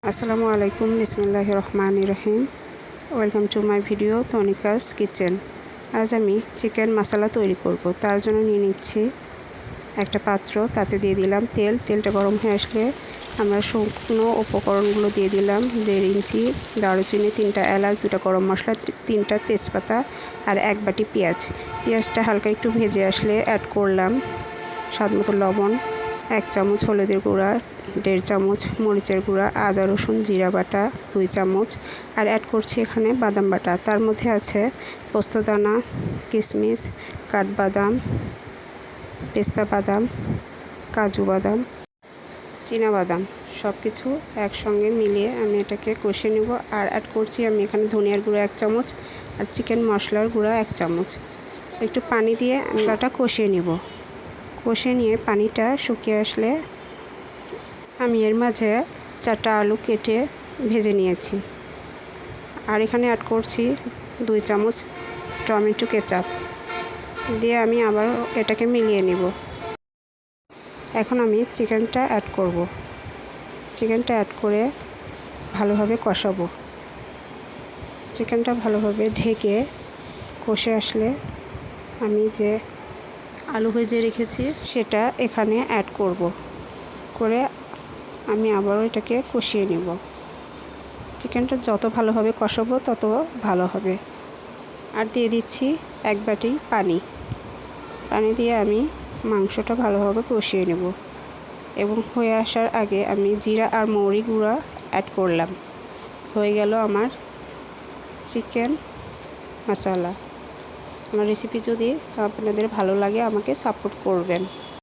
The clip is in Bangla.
আসসালামু আলাইকুম, বিসমিল্লাহির রহমানির রহিম। Welcome to my video Tanika's kitchen. আজ আমি চিকেন মশলা তৈরি করব। তার জন্য নিয়ে নিচ্ছি একটা পাত্র, তাতে দিয়ে দিলাম তেল। তেলটা গরম হয়ে আসলে আমরা শুকনো উপকরণগুলো দিয়ে দিলাম। 1.5 ইঞ্চি দারুচিনি, 3টা এলাচ, 2টা গরম মশলা, 3টা তেজপাতা আর 1 বাটি পেঁয়াজ। পেঁয়াজটা হালকা একটু ভেজে আসলে অ্যাড করলাম স্বাদমতো লবণ, 1 চামচ হলুদের গুঁড়া, 1.5 চামচ মরিচের গুঁড়া, আদা রসুন জিরা বাটা 2 চামচ, আর অ্যাড করছি এখানে বাদাম বাটা। তার মধ্যে আছে পোস্তদানা, কিশমিশ, কাঠবাদাম, পেস্তা বাদাম, কাজু বাদাম, চীনা বাদাম, সব কিছু একসঙ্গে মিলিয়ে আমি এটাকে কষিয়ে নেব। আর অ্যাড করছি আমি এখানে ধনিয়ার গুঁড়া 1 চামচ আর চিকেন মশলার গুঁড়া 1 চামচ। একটু পানি দিয়ে মশলাটা কষিয়ে নেব। কষিয়ে নিয়ে পানিটা শুকিয়ে আসলে আমি এর মাঝে 4টা আলু কেটে ভেজে নিয়েছি। আর এখানে অ্যাড করছি 2 চামচ টমেটো কেচাপ দিয়ে আমি আবার এটাকে মিলিয়ে নিব। এখন আমি চিকেনটা অ্যাড করব। চিকেনটা অ্যাড করে ভালোভাবে কষাবো। চিকেনটা ভালোভাবে ঢেকে কষে আসলে আমি যে আলু ভেজে রেখেছি সেটা এখানে অ্যাড করব। করে আমি আবারও এটাকে কষিয়ে নেব। চিকেনটা যত ভালোভাবে কষাবো তত ভালো হবে। আর দিয়ে দিচ্ছি 1 বাটি পানি। পানি দিয়ে আমি মাংসটা ভালোভাবে কষিয়ে নেব এবং হয়ে আসার আগে আমি জিরা আর মৌরি গুঁড়া অ্যাড করলাম। হয়ে গেল আমার চিকেন মশলা। আমার রেসিপি যদি আপনাদের ভালো লাগে আমাকে সাপোর্ট করবেন।